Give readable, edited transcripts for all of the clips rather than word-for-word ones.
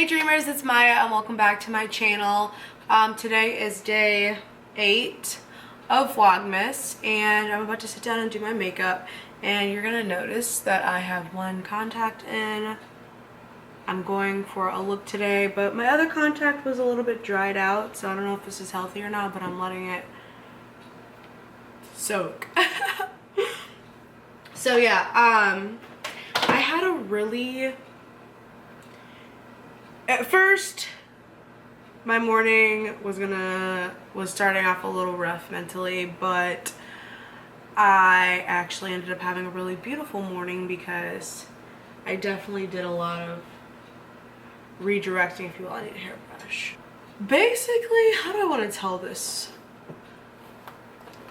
Hey dreamers, it's Maya and welcome back to my channel. Today is day 8 of Vlogmas and I'm about to sit down and do my makeup, and you're gonna notice that I have one contact in. I'm going for a look today, but my other contact was a little bit dried out, so I don't know if this is healthy or not, but I'm letting it soak. So yeah, I had a really... At first, my morning was starting off a little rough mentally, but I actually ended up having a really beautiful morning because I definitely did a lot of redirecting, if you will. I need a hairbrush. Basically, how do I want to tell this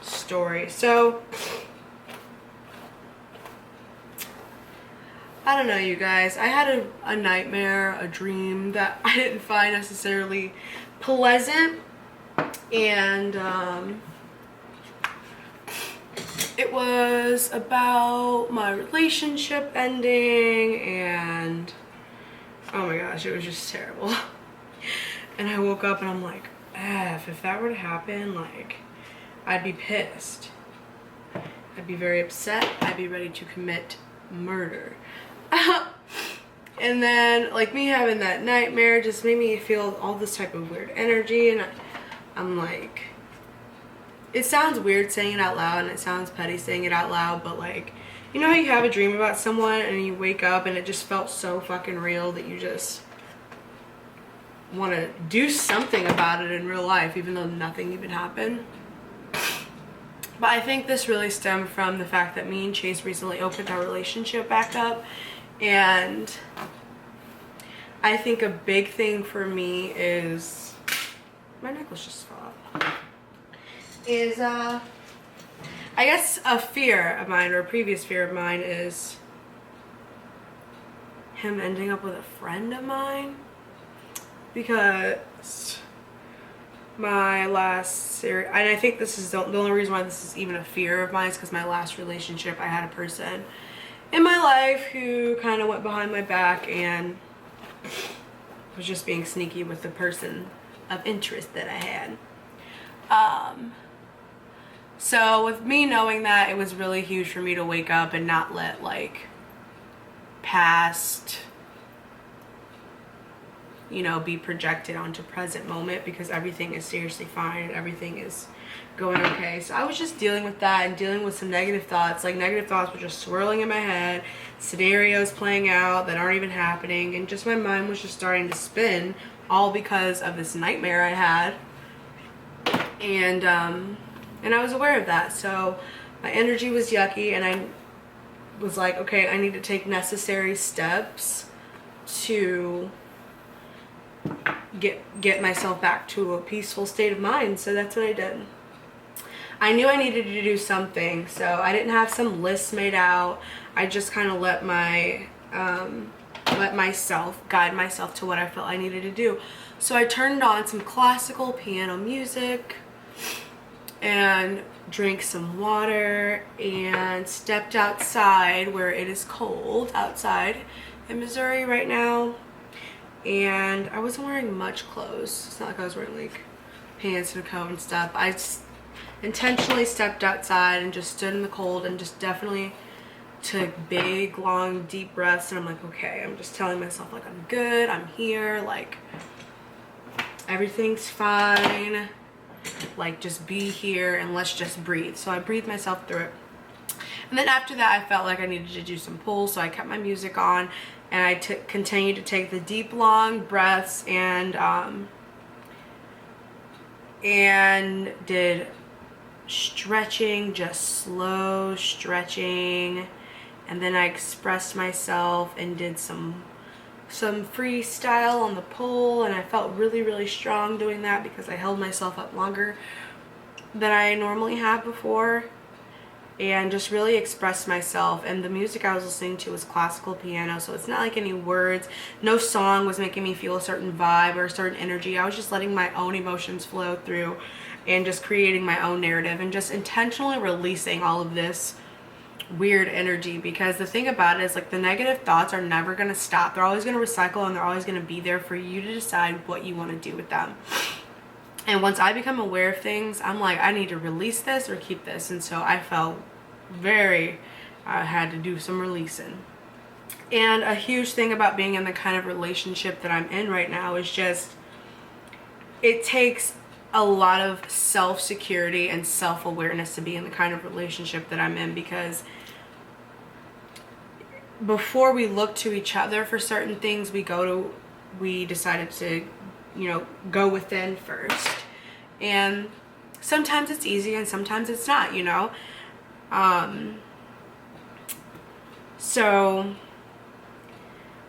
story? So, I don't know, you guys. I had a nightmare, a dream that I didn't find necessarily pleasant, and it was about my relationship ending, and oh my gosh, it was just terrible. And I woke up and I'm like, if that were to happen, like, I'd be pissed. I'd be very upset. I'd be ready to commit murder. And then, like, me having that nightmare just made me feel all this type of weird energy, and I'm like, it sounds weird saying it out loud and it sounds petty saying it out loud, but like, you know how you have a dream about someone and you wake up and it just felt so fucking real that you just want to do something about it in real life even though nothing even happened. But I think this really stemmed from the fact that me and Chase recently opened our relationship back up, and I think a big thing for me is, my necklace just fell off, is I guess a fear of mine, or a previous fear of mine, is him ending up with a friend of mine, because my last series, and I think this is the only reason why this is even a fear of mine, is because my last relationship, I had a person in my life who kind of went behind my back and was just being sneaky with the person of interest that I had. So with me knowing that, it was really huge for me to wake up and not let, like, past, you know, be projected onto present moment, because everything is seriously fine, everything is going okay. So I was just dealing with that and dealing with some negative thoughts. Like, negative thoughts were just swirling in my head, scenarios playing out that aren't even happening, and just my mind was just starting to spin, all because of this nightmare I had. And I was aware of that, so my energy was yucky, and I was like, okay, I need to take necessary steps to get myself back to a peaceful state of mind. So that's what I did. I knew I needed to do something, so I didn't have some list made out. I just kind of let myself guide myself to what I felt I needed to do. So I turned on some classical piano music and drank some water and stepped outside, where it is cold outside in Missouri right now. And I wasn't wearing much clothes. It's not like I was wearing like pants and a coat and stuff. I just intentionally stepped outside and just stood in the cold and just definitely took big, long, deep breaths. And I'm like, okay, I'm just telling myself, like, I'm good, I'm here, like, everything's fine. Like, just be here and let's just breathe. So I breathed myself through it. And then after that, I felt like I needed to do some pulls, so I kept my music on, and I continued to take the deep, long breaths, and did stretching, just slow stretching. And then I expressed myself and did some freestyle on the pole, and I felt really, really strong doing that because I held myself up longer than I normally have before, and just really expressed myself. And the music I was listening to was classical piano, so it's not like any words. No song was making me feel a certain vibe or a certain energy. I was just letting my own emotions flow through and just creating my own narrative and just intentionally releasing all of this weird energy, because the thing about it is like the negative thoughts are never going to stop. They're always going to recycle, and they're always going to be there for you to decide what you want to do with them. And once I become aware of things, I'm like, I need to release this or keep this. And so I felt I had to do some releasing. And a huge thing about being in the kind of relationship that I'm in right now is just, it takes a lot of self-security and self-awareness to be in the kind of relationship that I'm in, because before we look to each other for certain things, we decided to, you know, go within first. And sometimes it's easy and sometimes it's not, you know. So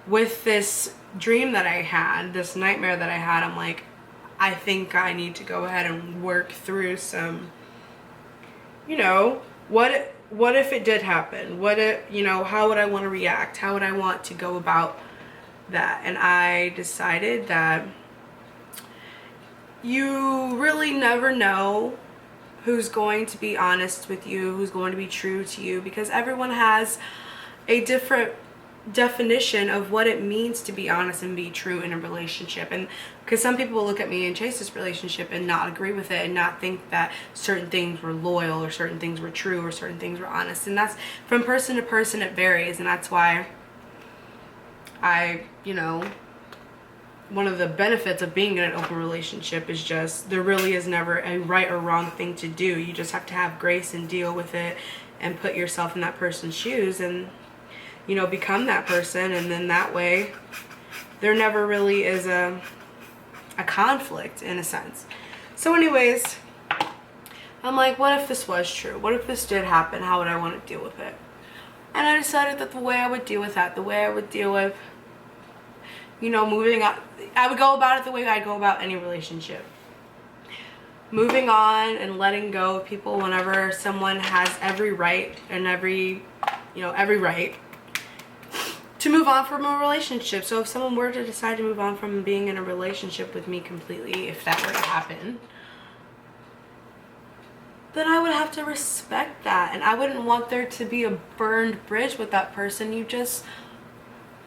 with this dream that I had, this nightmare that I had, I'm like, I think I need to go ahead and work through some, you know, what if it did happen? What if, you know, how would I want to react? How would I want to go about that? And I decided that you really never know who's going to be honest with you, who's going to be true to you, because everyone has a different definition of what it means to be honest and be true in a relationship. And because some people will look at me and chase this relationship and not agree with it and not think that certain things were loyal or certain things were true or certain things were honest, and that's from person to person, it varies. And that's why you know, one of the benefits of being in an open relationship is just there really is never a right or wrong thing to do. You just have to have grace and deal with it and put yourself in that person's shoes and, you know, become that person. And then that way there never really is a conflict in a sense. So anyways, I'm like, what if this was true? What if this did happen? How would I want to deal with it? And I decided that the way I would deal with that, the way I would deal with, you know, moving on, I would go about it the way I'd go about any relationship. Moving on and letting go of people whenever someone has every right and every right to move on from a relationship. So if someone were to decide to move on from being in a relationship with me completely, if that were to happen, then I would have to respect that. And I wouldn't want there to be a burned bridge with that person. You just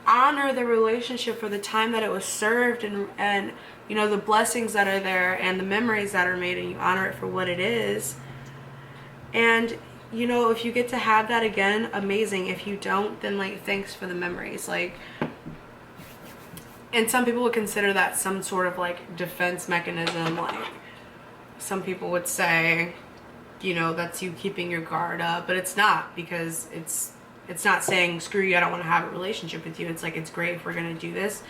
honor the relationship for the time that it was served, and you know, the blessings that are there and the memories that are made, and you honor it for what it is. And you know, if you get to have that again, amazing. If you don't, then like, thanks for the memories. Like, and some people would consider that some sort of like defense mechanism. Like, some people would say, you know, that's you keeping your guard up, but it's not, because it's not saying screw you, I don't want to have a relationship with you. It's like, it's great if we're gonna do this,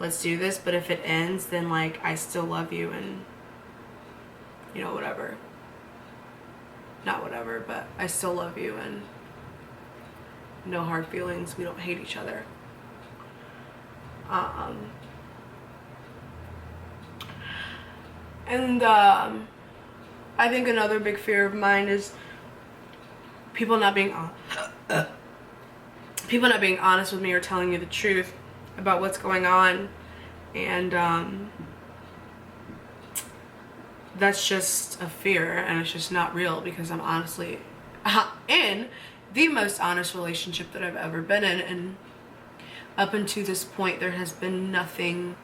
let's do this, but if it ends, then like, I still love you, and you know, whatever, not whatever, but I still love you, and no hard feelings, we don't hate each other. I think another big fear of mine is people not being honest with me or telling you the truth about what's going on. And that's just a fear, and it's just not real, because I'm honestly in the most honest relationship that I've ever been in, and up until this point there has been nothing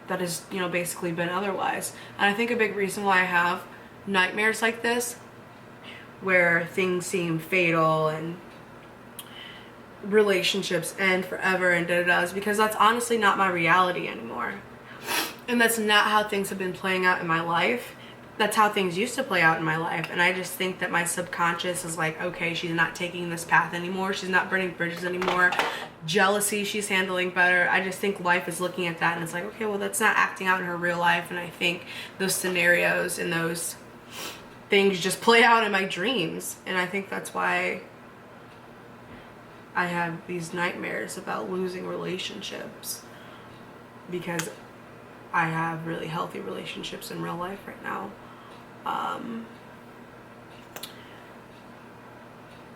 that has, you know, basically been otherwise. And I think a big reason why I have nightmares like this, where things seem fatal and relationships end forever and da-da-da, is because that's honestly not my reality anymore. And that's not how things have been playing out in my life. That's how things used to play out in my life. And I just think that my subconscious is like, okay, she's not taking this path anymore. She's not burning bridges anymore. Jealousy, she's handling better. I just think life is looking at that and it's like, okay, well, that's not acting out in her real life. And I think those scenarios and those things just play out in my dreams. And I think that's why I have these nightmares about losing relationships, because I have really healthy relationships in real life right now.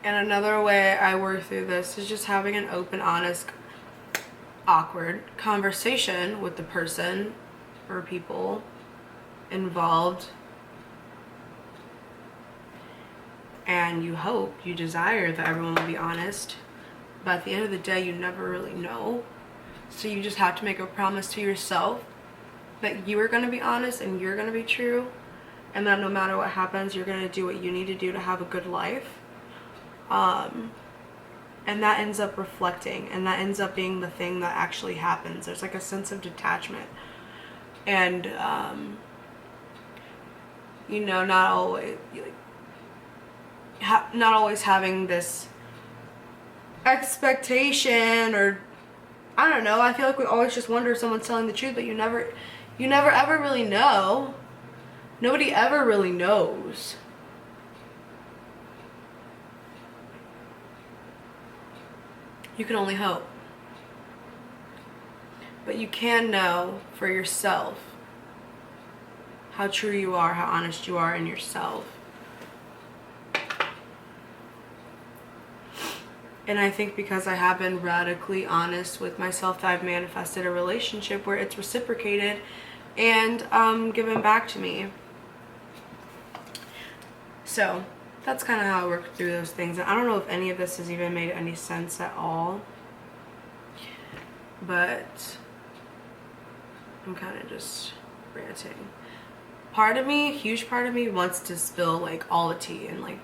And another way I work through this is just having an open, honest, awkward conversation with the person or people involved and you hope, you desire that everyone will be honest, but at the end of the day you never really know. So you just have to make a promise to yourself that you are going to be honest and you're going to be true, and that no matter what happens, you're going to do what you need to do to have a good life. And that ends up reflecting, and that ends up being the thing that actually happens. There's like a sense of detachment, and you know, not always having this expectation, or I don't know. I feel like we always just wonder if someone's telling the truth, but you never ever really know. Nobody ever really knows. You can only hope. But you can know for yourself how true you are, how honest you are in yourself. And I think because I have been radically honest with myself, that I've manifested a relationship where it's reciprocated and given back to me. So that's kind of how I work through those things. And I don't know if any of this has even made any sense at all, but I'm kind of just ranting. Part of me, huge part of me, wants to spill like all the tea and like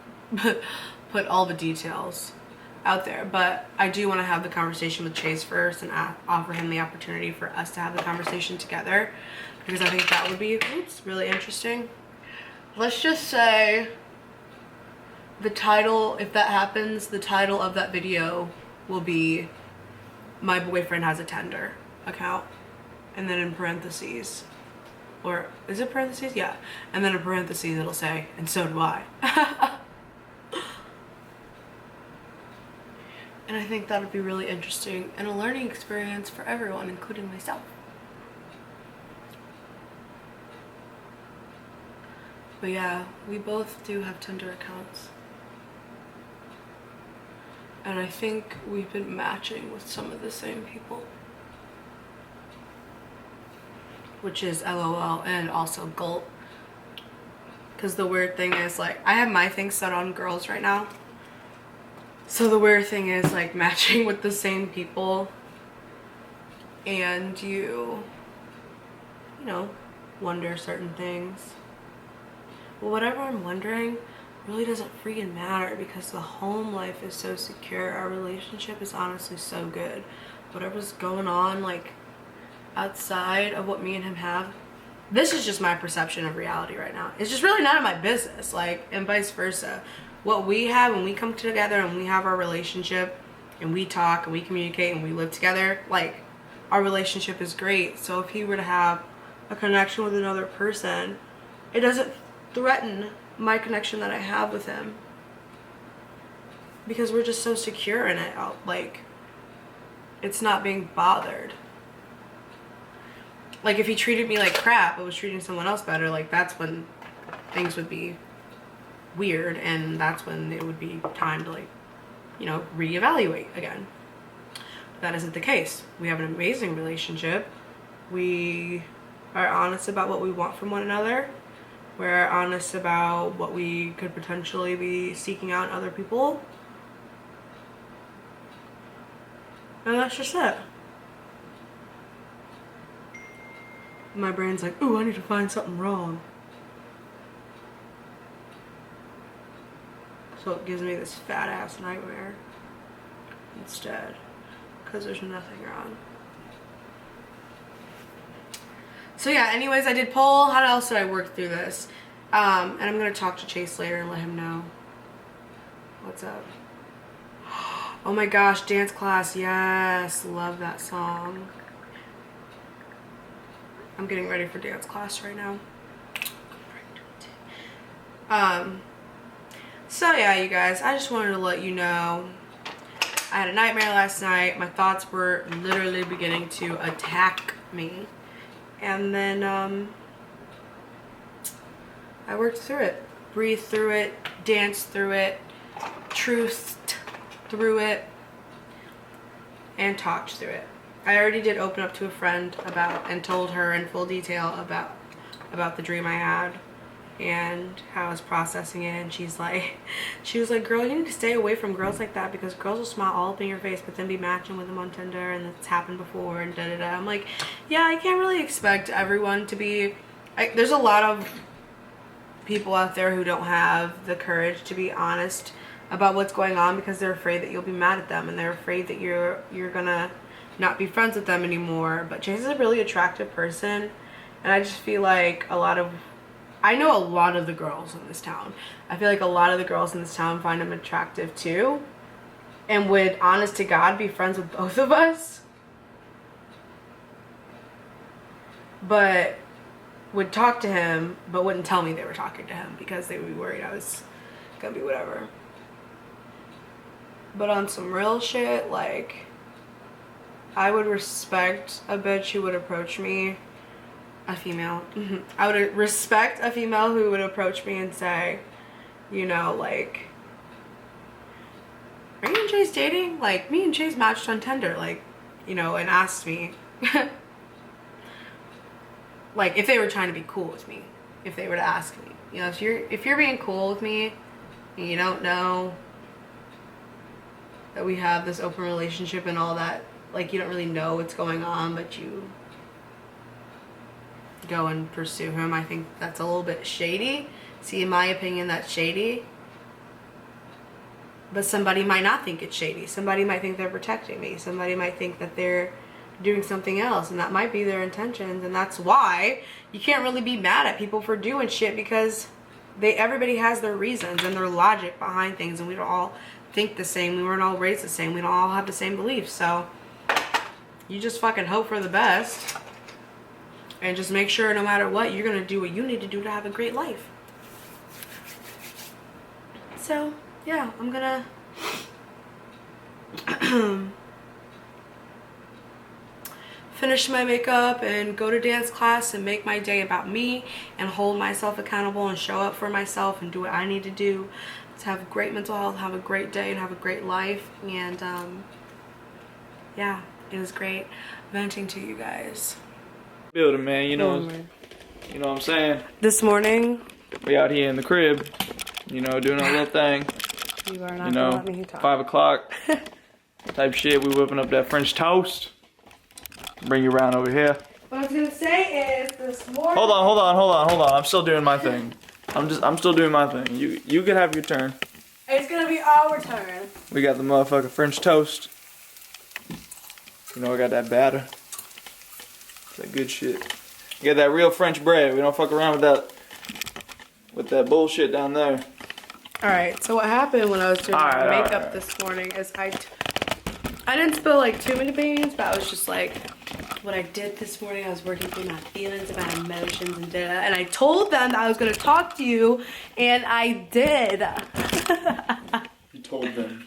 put all the details out there, but I do want to have the conversation with Chase first and offer him the opportunity for us to have the conversation together, because I think that would be really interesting. Let's just say the title, if that happens, the title of that video will be "My boyfriend has a Tinder account," and then in parentheses, or is it parentheses? Yeah. And then in parentheses it'll say, "And so do I." And I think that would be really interesting and a learning experience for everyone, including myself. But yeah, we both do have Tinder accounts. And I think we've been matching with some of the same people. Which is LOL and also gulp. Because the weird thing is, like, I have my thing set on girls right now. So the weird thing is, like, matching with the same people, and you know, wonder certain things. But whatever I'm wondering really doesn't freaking matter, because the home life is so secure. Our relationship is honestly so good. Whatever's going on, like, outside of what me and him have, this is just my perception of reality right now. It's just really none of my business, like, and vice versa. What we have when we come together and we have our relationship and we talk and we communicate and we live together, like, our relationship is great. So if he were to have a connection with another person, it doesn't threaten my connection that I have with him, because we're just so secure in it. Like, it's not being bothered. Like, if he treated me like crap but was treating someone else better, like, that's when things would be weird, and that's when it would be time to, like, you know, reevaluate again. But that isn't the case. We have an amazing relationship. We are honest about what we want from one another. We're honest about what we could potentially be seeking out in other people. And that's just it. My brain's like, ooh, I need to find something wrong. So it gives me this fat ass nightmare instead, because there's nothing wrong. So yeah, anyways, I did poll. How else did I work through this? And I'm going to talk to Chase later and let him know what's up. Oh my gosh, dance class. Yes, love that song. I'm getting ready for dance class right now. So yeah, you guys, I just wanted to let you know I had a nightmare last night. My thoughts were literally beginning to attack me. And then I worked through it, breathed through it, danced through it, truthed through it, and talked through it. I already did open up to a friend about and told her in full detail about the dream I had. and how I was processing it, and she was like, girl, you need to stay away from girls like that because girls will smile all up in your face but then be matching with them on Tinder, and it's happened before, and da da da. I'm like, yeah, I can't really expect everyone to be, there's a lot of people out there who don't have the courage to be honest about what's going on because they're afraid that you'll be mad at them, and they're afraid that you're gonna not be friends with them anymore. But Chase is a really attractive person, and I just feel like I know a lot of the girls in this town. I feel like a lot of the girls in this town find him attractive too, and would, honest to God, be friends with both of us, but would talk to him but wouldn't tell me they were talking to him because they would be worried I was gonna be whatever. But on some real shit, like, I would respect a bitch who would approach me, a female. I would respect a female who would approach me and say, you know, like, are you and Chase dating? Like, me and Chase matched on Tinder, like, you know, and asked me, like, if they were trying to be cool with me, if they were to ask me, you know, if you're being cool with me and you don't know that we have this open relationship and all that, like, you don't really know what's going on, but you go and pursue him, I think that's a little bit shady. See, in my opinion, that's shady. But somebody might not think it's shady. Somebody might think they're protecting me. Somebody might think that they're doing something else, and that might be their intentions. And that's why you can't really be mad at people for doing shit, because everybody has their reasons and their logic behind things, and we don't all think the same. We weren't all raised the same. We don't all have the same beliefs. So you just fucking hope for the best. And just make sure no matter what, you're going to do what you need to do to have a great life. So, yeah, I'm going to finish my makeup and go to dance class and make my day about me and hold myself accountable and show up for myself and do what I need to do to have great mental health, have a great day, and have a great life. And, yeah, it was great venting to you guys. Building, man, you know what I'm saying? This morning, we out here in the crib, you know, doing our little thing. You are not gonna let me talk. 5 o'clock type shit. We whipping up that French toast. Bring you around over here. What I was gonna say is this morning. Hold on. I'm still doing my thing. I'm still doing my thing. You can have your turn. It's gonna be our turn. We got the motherfucking French toast. You know, I got that batter. That good shit. You got that real French bread. We don't fuck around with that bullshit down there. Alright, so what happened when I was doing my makeup this morning is I didn't spill like too many beans, but I was just like, what I did this morning, I was working through my feelings, my emotions, and I told them that I was going to talk to you, and I did. You told them?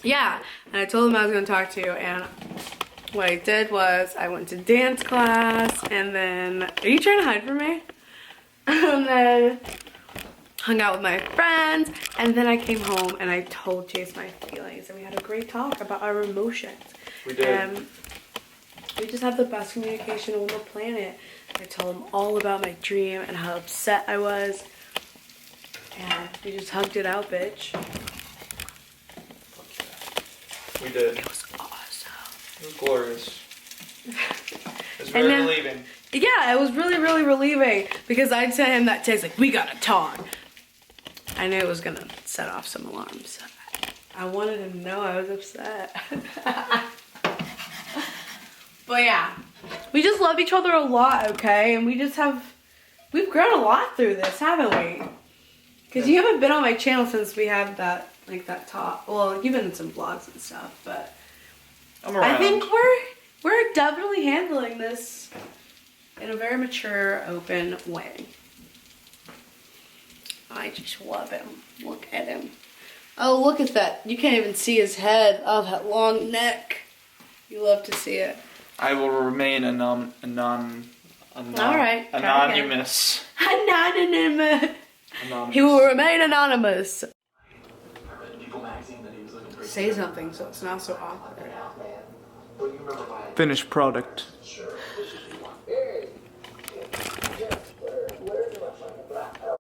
Yeah, and I told them I was going to talk to you, and what I did was I went to dance class, and then, are you trying to hide from me? And then hung out with my friends, and then I came home and I told Chase my feelings, and we had a great talk about our emotions. We did. And we just had the best communication on the planet. I told him all about my dream and how upset I was, and we just hugged it out, bitch. We did. It was awesome. It was glorious. It was very relieving. Yeah, it was really, really relieving, because I'd say him that Chase like, we gotta talk. I knew it was gonna set off some alarms. I wanted him to know I was upset. But yeah, we just love each other a lot, okay? And we've grown a lot through this, haven't we? Because you haven't been on my channel since we had that, like, that talk. Well, you've been in some vlogs and stuff, but I'm around. I think we're definitely handling this in a very mature, open way. I just love him. Look at him. Oh, look at that. You can't even see his head. Oh, that long neck. You love to see it. I will remain anonymous. Alright. Anonymous. Anonymous. He will remain anonymous. Say something so it's not so awkward. Finished product.